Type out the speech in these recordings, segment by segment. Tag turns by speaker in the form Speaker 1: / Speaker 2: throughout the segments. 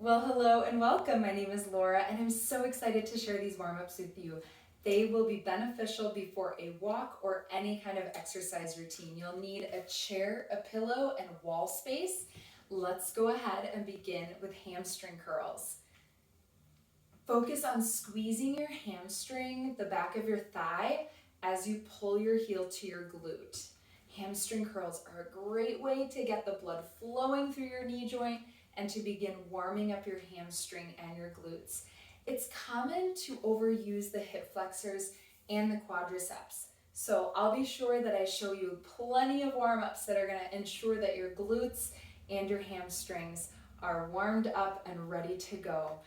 Speaker 1: Well, hello and welcome. My name is Laura and I'm so excited to share these warm-ups with you. They will be beneficial before a walk or any kind of exercise routine. You'll need a chair, a pillow, and wall space. Let's go ahead and begin with hamstring curls. Focus on squeezing your hamstring, the back of your thigh, as you pull your heel to your glute. Hamstring curls are a great way to get the blood flowing through your knee joint and to begin warming up your hamstring and your glutes. It's common to overuse the hip flexors and the quadriceps. So I'll be sure that I show you plenty of warm-ups that are going to ensure that your glutes and your hamstrings are warmed up and ready to go.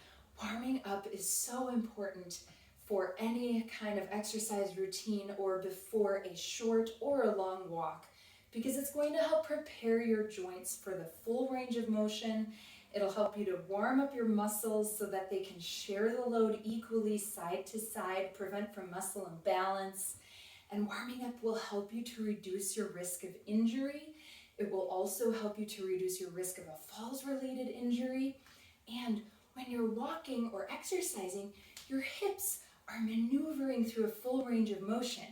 Speaker 1: Warming up is so important for any kind of exercise routine or before a short or a long walk, because it's going to help prepare your joints for the full range of motion. It'll help you to warm up your muscles so that they can share the load equally side to side, prevent from muscle imbalance. And warming up will help you to reduce your risk of injury. It will also help you to reduce your risk of a falls-related injury. And when you're walking or exercising, your hips are maneuvering through a full range of motion,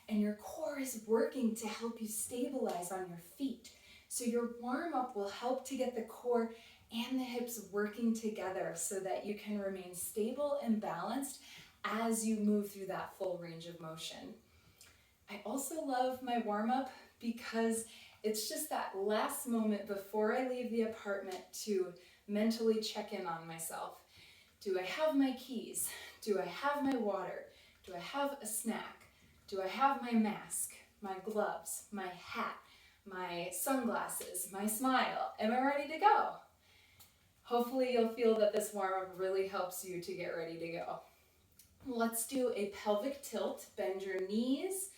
Speaker 1: and your core is working to help you stabilize on your feet. So your warm-up will help to get the core and the hips working together so that you can remain stable and balanced as you move through that full range of motion. I also love my warm-up because it's just that last moment before I leave the apartment to mentally check in on myself. Do I have my keys? Do I have my water? Do I have a snack? Do I have my mask, my gloves, my hat, my sunglasses, my smile? Am I ready to go? Hopefully you'll feel that this warm-up really helps you to get ready to go. Let's do a pelvic tilt. Bend your knees.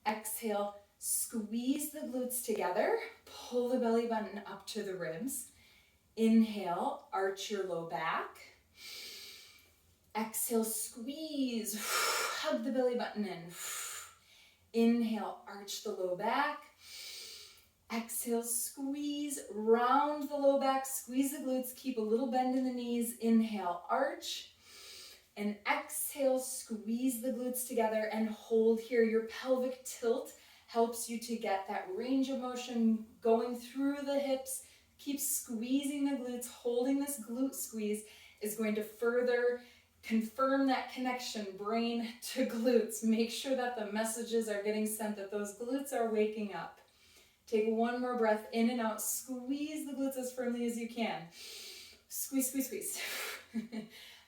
Speaker 1: Exhale, squeeze the glutes together. Pull the belly button up to the ribs. Inhale, arch your low back. Exhale, squeeze, hug the belly button in. Inhale, arch the low back. Exhale, squeeze, round the low back, squeeze the glutes, keep a little bend in the knees. Inhale, arch. And exhale, squeeze the glutes together and hold here. Your pelvic tilt helps you to get that range of motion going through the hips. Keep squeezing the glutes. Holding this glute squeeze is going to further confirm that connection, brain to glutes. Make sure that the messages are getting sent, that those glutes are waking up. Take one more breath in and out. Squeeze the glutes as firmly as you can. Squeeze, squeeze, squeeze.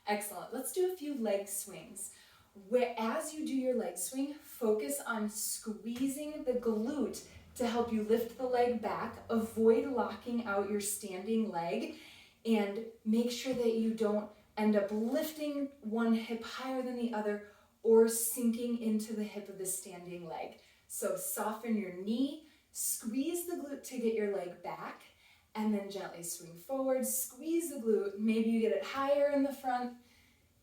Speaker 1: Excellent. Let's do a few leg swings. As you do your leg swing, focus on squeezing the glute to help you lift the leg back. Avoid locking out your standing leg and make sure that you don't end up lifting one hip higher than the other or sinking into the hip of the standing leg. So soften your knee, squeeze the glute to get your leg back, and then gently swing forward, squeeze the glute. Maybe you get it higher in the front,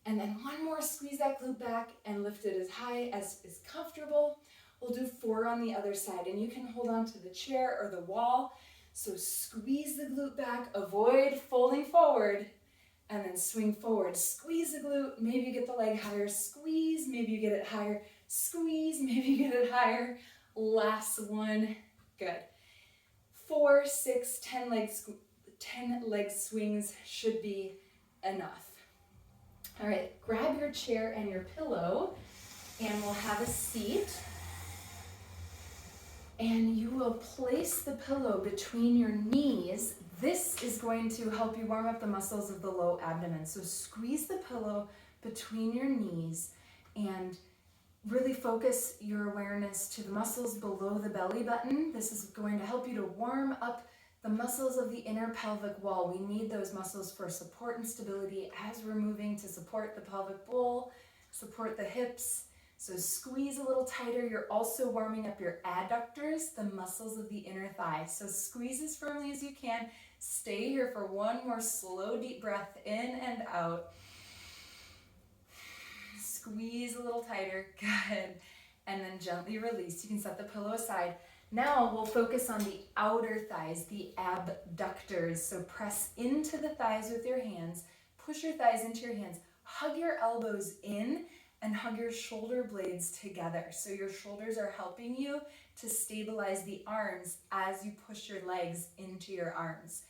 Speaker 1: and then one more, squeeze that glute back and lift it as high as is comfortable. We'll do 4 on the other side, and you can hold on to the chair or the wall. So squeeze the glute back, avoid folding forward, and then swing forward. Squeeze the glute, maybe you get the leg higher, squeeze, maybe you get it higher, squeeze, maybe you get it higher. Last one, good. 4, 6, 10 leg swings should be enough. All right, grab your chair and your pillow, and we'll have a seat. And you will place the pillow between your knees. This is going to help you warm up the muscles of the low abdomen. So squeeze the pillow between your knees and really focus your awareness to the muscles below the belly button. This is going to help you to warm up the muscles of the inner pelvic wall. We need those muscles for support and stability as we're moving to support the pelvic bowl, support the hips. So squeeze a little tighter. You're also warming up your adductors, the muscles of the inner thigh. So squeeze as firmly as you can. Stay here for one more slow, deep breath in and out. Squeeze a little tighter. Good. And then gently release. You can set the pillow aside. Now we'll focus on the outer thighs, the abductors. So press into the thighs with your hands, push your thighs into your hands, hug your elbows in and hug your shoulder blades together. So your shoulders are helping you to stabilize the arms as you push your legs into your arms.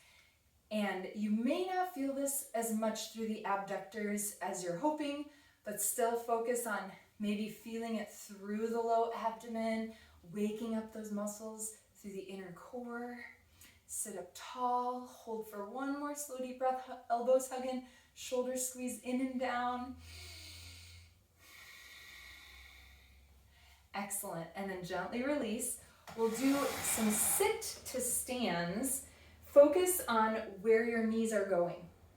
Speaker 1: And you may not feel this as much through the abductors as you're hoping, but still focus on maybe feeling it through the low abdomen, waking up those muscles through the inner core. Sit up tall, hold for one more slow deep breath, elbows hug in, shoulders squeeze in and down. Excellent, and then gently release. We'll do some sit to stands. Focus on where your knees are going,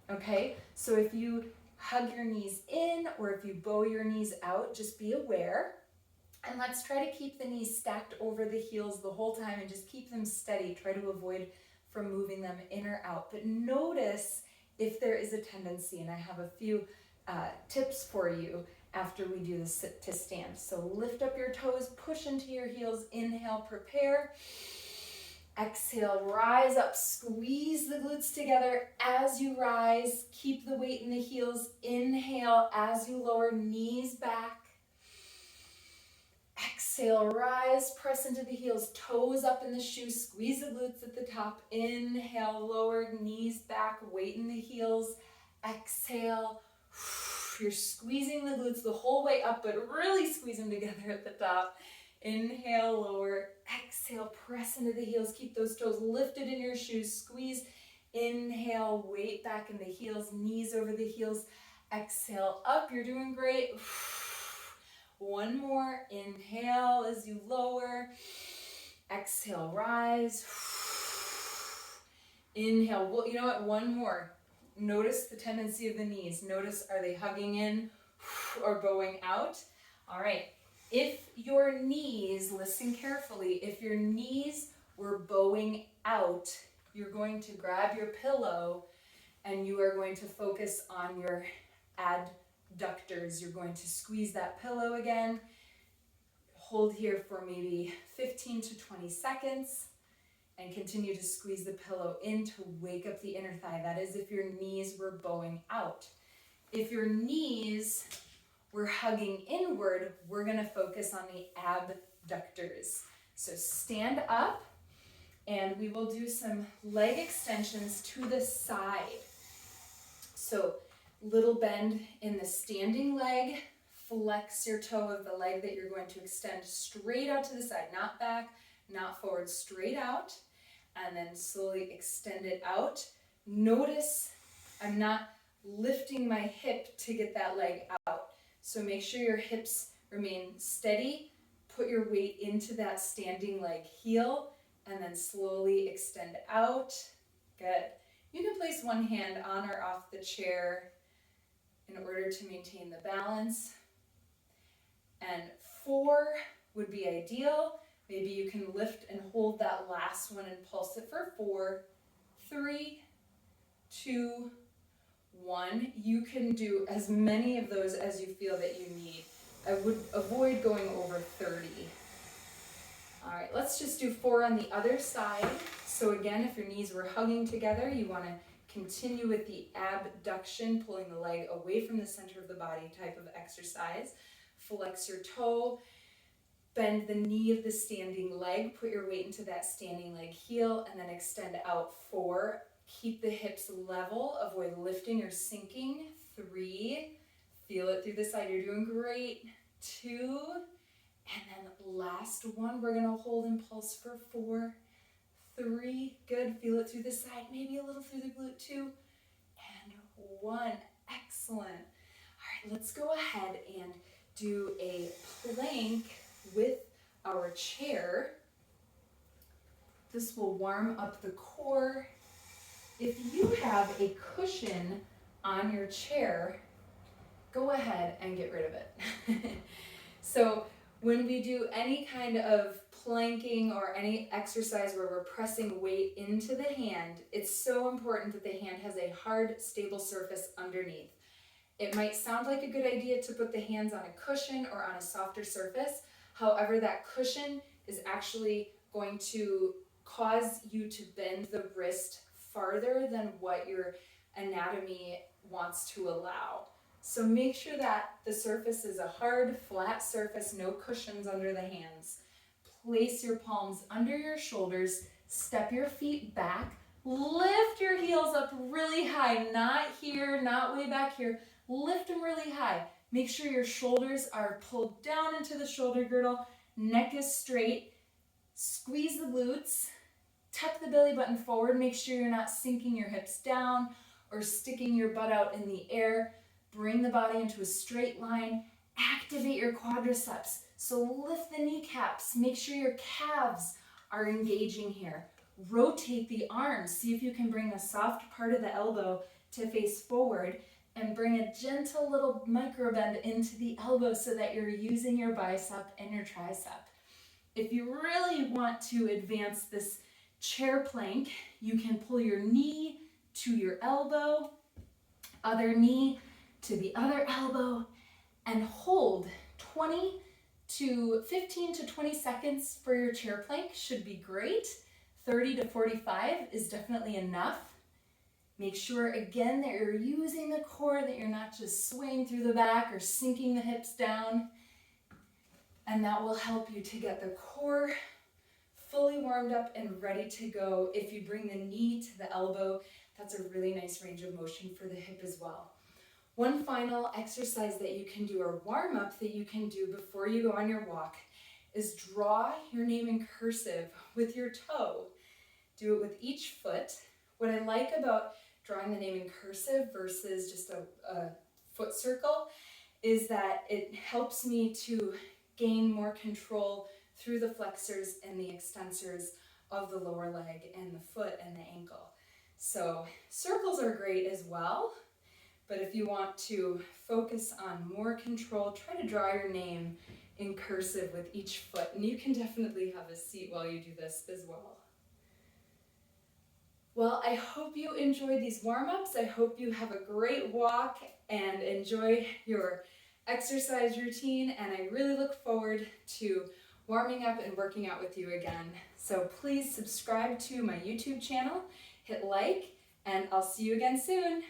Speaker 1: okay? So if you hug your knees in or if you bow your knees out, just be aware. And let's try to keep the knees stacked over the heels the whole time and just keep them steady. Try to avoid from moving them in or out. But notice if there is a tendency, and I have a few tips for you after we do the sit to stand. So lift up your toes, push into your heels, inhale, prepare. Exhale, rise up, squeeze the glutes together as you rise. Keep the weight in the heels. Inhale as you lower, knees back. Exhale, rise, press into the heels, toes up in the shoes, squeeze the glutes at the top. Inhale, lower, knees back, weight in the heels. Exhale, you're squeezing the glutes the whole way up, but really squeeze them together at the top. Inhale, lower, exhale, press into the heels, keep those toes lifted in your shoes, squeeze. Inhale, weight back in the heels, knees over the heels. Exhale, up, you're doing great. One more, inhale as you lower. Exhale, rise. Inhale, well, you know what, one more. Notice the tendency of the knees. Notice, are they hugging in or bowing out? All right, if your knees, listen carefully, if your knees were bowing out, you're going to grab your pillow and you are going to focus on your adductors. You're going to squeeze that pillow again. Hold here for maybe 15 to 20 seconds. And continue to squeeze the pillow in to wake up the inner thigh. That is if your knees were bowing out. If your knees were hugging inward, we're gonna focus on the abductors. So stand up and we will do some leg extensions to the side. So little bend in the standing leg, flex your toe of the leg that you're going to extend straight out to the side, not back, not forward, straight out, and then slowly extend it out. Notice I'm not lifting my hip to get that leg out. So make sure your hips remain steady. Put your weight into that standing leg heel and then slowly extend out. Good. You can place one hand on or off the chair in order to maintain the balance. And 4 would be ideal. Maybe you can lift and hold that last one and pulse it for 4, 3, 2, 1. You can do as many of those as you feel that you need. I would avoid going over 30. All right, let's just do 4 on the other side. So again, if your knees were hugging together, you want to continue with the abduction, pulling the leg away from the center of the body type of exercise. Flex your toe. Bend the knee of the standing leg, put your weight into that standing leg heel, and then extend out 4. Keep the hips level, avoid lifting or sinking. 3, feel it through the side, you're doing great. 2, and then last one, we're gonna hold and pulse for 4, 3, good, feel it through the side, maybe a little through the glute too, and 1, excellent. All right, let's go ahead and do a plank with our chair. This will warm up the core. If you have a cushion on your chair, go ahead and get rid of it. So when we do any kind of planking or any exercise where we're pressing weight into the hand, it's so important that the hand has a hard, stable surface underneath. It might sound like a good idea to put the hands on a cushion or on a softer surface. However, that cushion is actually going to cause you to bend the wrist farther than what your anatomy wants to allow. So make sure that the surface is a hard, flat surface, no cushions under the hands. Place your palms under your shoulders, step your feet back, lift your heels up really high, not here, not way back here. Lift them really high. Make sure your shoulders are pulled down into the shoulder girdle, neck is straight. Squeeze the glutes, tuck the belly button forward. Make sure you're not sinking your hips down or sticking your butt out in the air. Bring the body into a straight line. Activate your quadriceps. So lift the kneecaps. Make sure your calves are engaging here. Rotate the arms. See if you can bring the soft part of the elbow to face forward and bring a gentle little micro bend into the elbow so that you're using your bicep and your tricep. If you really want to advance this chair plank, you can pull your knee to your elbow, other knee to the other elbow, and hold 15 to 20 seconds for your chair plank should be great. 30 to 45 is definitely enough. Make sure again that you're using the core, that you're not just swaying through the back or sinking the hips down. And that will help you to get the core fully warmed up and ready to go. If you bring the knee to the elbow, that's a really nice range of motion for the hip as well. One final exercise that you can do, or warm up that you can do before you go on your walk, is draw your name in cursive with your toe. Do it with each foot. What I like about drawing the name in cursive versus just a foot circle is that it helps me to gain more control through the flexors and the extensors of the lower leg and the foot and the ankle. So circles are great as well, but if you want to focus on more control, try to draw your name in cursive with each foot, and you can definitely have a seat while you do this as well. Well, I hope you enjoyed these warm-ups. I hope you have a great walk and enjoy your exercise routine, and I really look forward to warming up and working out with you again. So please subscribe to my YouTube channel, hit like, and I'll see you again soon.